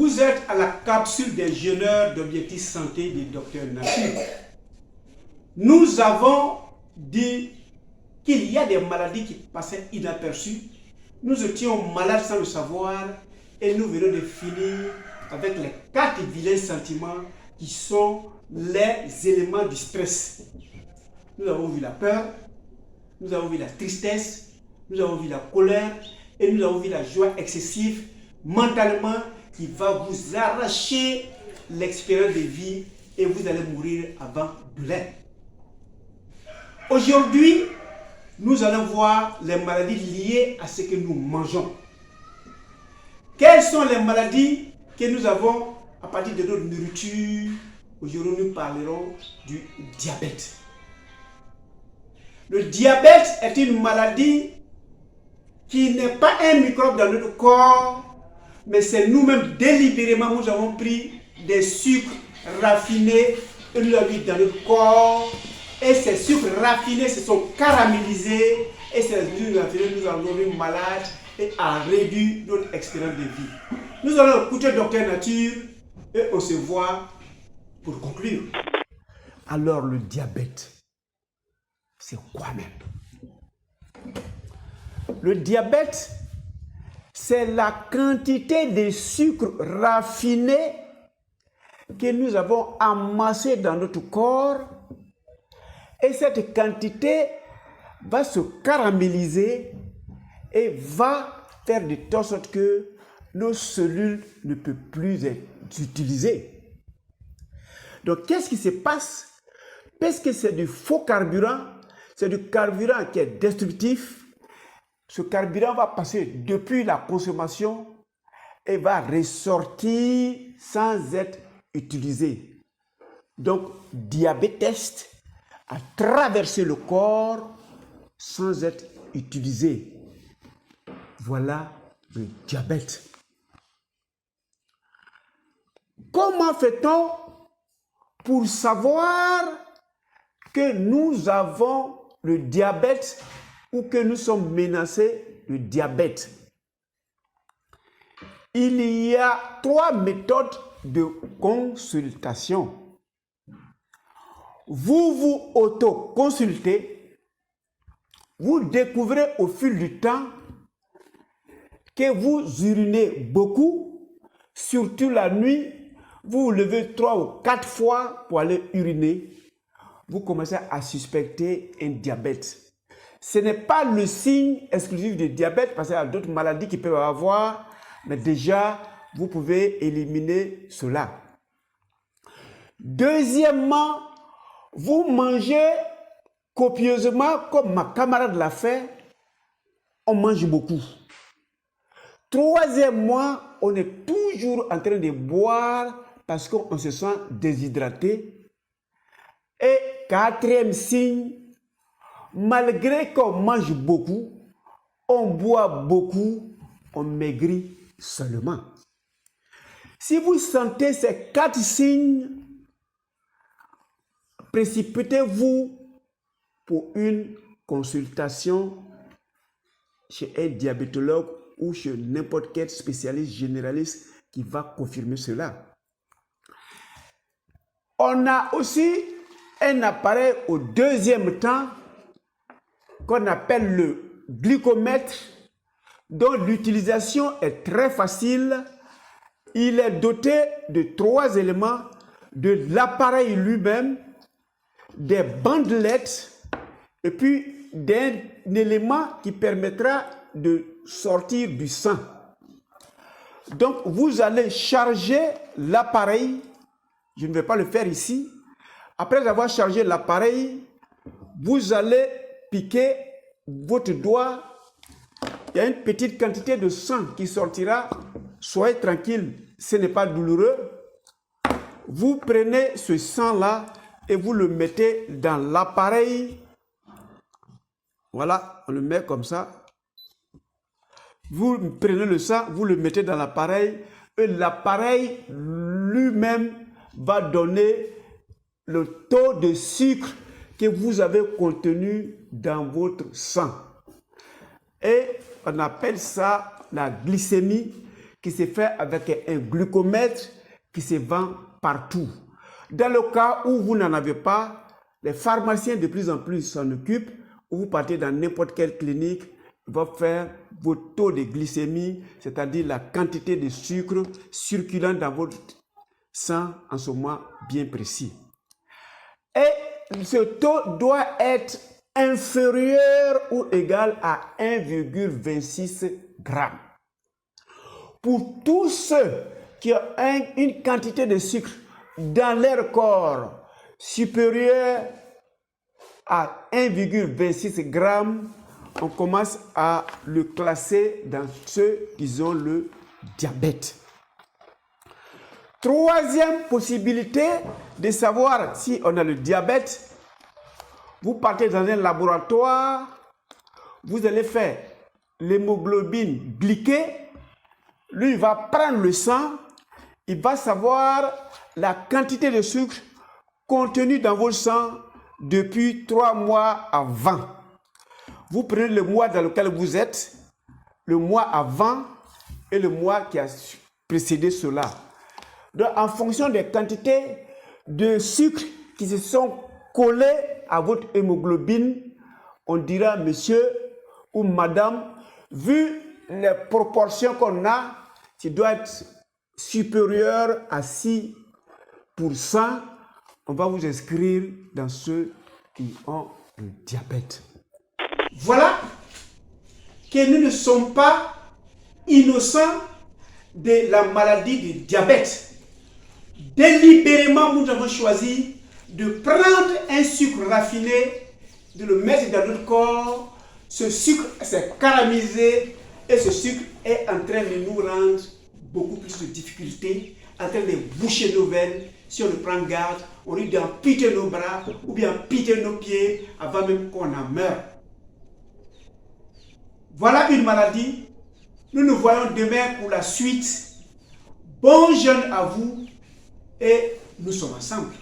Vous êtes à la capsule des jeûneurs d'objectifs santé du Docteur Nature. Nous avons dit qu'il y a des maladies qui passaient inaperçues. Nous étions malades sans le savoir et nous venons de finir avec les 4 vilains sentiments qui sont les éléments du stress. Nous avons vu la peur, nous avons vu la tristesse, nous avons vu la colère et nous avons vu la joie excessive mentalement qui va vous arracher l'expérience de vie et vous allez mourir avant de l'être. Aujourd'hui, nous allons voir les maladies liées à ce que nous mangeons. Quelles sont les maladies que nous avons à partir de notre nourriture? Aujourd'hui, nous parlerons du diabète. Le diabète est une maladie qui n'est pas un microbe dans notre corps, mais c'est nous-mêmes délibérément, nous avons pris des sucres raffinés et nous l'avons mis dans notre corps. Et ces sucres raffinés se sont caramélisés et ces sucres raffinés nous ont rendu malades et a réduit notre expérience de vie. Nous allons écouter Docteur Nature et on se voit pour conclure. Alors le diabète, c'est quoi même? Le diabète, c'est la quantité de sucre raffiné que nous avons amassé dans notre corps. Et cette quantité va se caraméliser et va faire de telle sorte que nos cellules ne peuvent plus être utilisées. Donc, qu'est-ce qui se passe? Parce que c'est du faux carburant, c'est du carburant qui est destructif. Ce carburant va passer depuis la consommation et va ressortir sans être utilisé. Donc, diabète a traversé le corps sans être utilisé. Voilà le diabète. Comment fait-on pour savoir que nous avons le diabète ou que nous sommes menacés de diabète? Il y a 3 méthodes de consultation. Vous vous auto-consultez, vous découvrez au fil du temps que vous urinez beaucoup, surtout la nuit, vous vous levez 3 ou 4 fois pour aller uriner, vous commencez à suspecter un diabète. Ce n'est pas le signe exclusif du diabète parce qu'il y a d'autres maladies qui peuvent avoir, mais déjà, vous pouvez éliminer cela. Deuxièmement, vous mangez copieusement comme ma camarade l'a fait, on mange beaucoup. Troisièmement, on est toujours en train de boire parce qu'on se sent déshydraté. Et quatrième signe, malgré qu'on mange beaucoup, on boit beaucoup, on maigrit seulement. Si vous sentez ces 4 signes, précipitez-vous pour une consultation chez un diabétologue ou chez n'importe quel spécialiste généraliste qui va confirmer cela. On a aussi un appareil au deuxième temps qu'on appelle le glycomètre, dont l'utilisation est très facile. Il est doté de 3 éléments, de l'appareil lui-même, des bandelettes et puis d'un élément qui permettra de sortir du sang. Donc, vous allez charger l'appareil. Je ne vais pas le faire ici. Après avoir chargé l'appareil, vous allez piquer votre doigt. Il y a une petite quantité de sang qui sortira. Soyez tranquille, ce n'est pas douloureux. Vous prenez ce sang-là et vous le mettez dans l'appareil. Voilà, on le met comme ça. Vous prenez le sang, vous le mettez dans l'appareil et l'appareil lui-même va donner le taux de sucre que vous avez contenu dans votre sang. Et on appelle ça la glycémie, qui se fait avec un glucomètre qui se vend partout. Dans le cas où vous n'en avez pas, les pharmaciens de plus en plus s'en occupent. Vous partez dans n'importe quelle clinique, ils vont faire vos taux de glycémie, c'est-à-dire la quantité de sucre circulant dans votre sang en ce moment bien précis. Et ce taux doit être inférieur ou égal à 1,26 g. Pour tous ceux qui ont une quantité de sucre dans leur corps supérieure à 1,26 g, on commence à le classer dans ceux qui ont le diabète. Troisième possibilité de savoir si on a le diabète, vous partez dans un laboratoire, vous allez faire l'hémoglobine glyquée, lui il va prendre le sang, il va savoir la quantité de sucre contenue dans votre sang depuis 3 mois avant. Vous prenez le mois dans lequel vous êtes, le mois avant et le mois qui a précédé cela. Donc, en fonction des quantités de sucre qui se sont collées à votre hémoglobine, on dira, monsieur ou madame, vu les proportions qu'on a, qui doit être supérieur à 6%, on va vous inscrire dans ceux qui ont le diabète. Voilà que nous ne sommes pas innocents de la maladie du diabète. Délibérément, nous avons choisi de prendre un sucre raffiné, de le mettre dans notre corps. Ce sucre s'est caramélisé et ce sucre est en train de nous rendre beaucoup plus de difficultés, en train de boucher nos veines. Si on ne prend garde, on risque d'amputer nos bras ou bien amputer nos pieds avant même qu'on en meure. Voilà une maladie. Nous nous voyons demain pour la suite. Bon jeûne à vous et nous sommes ensemble.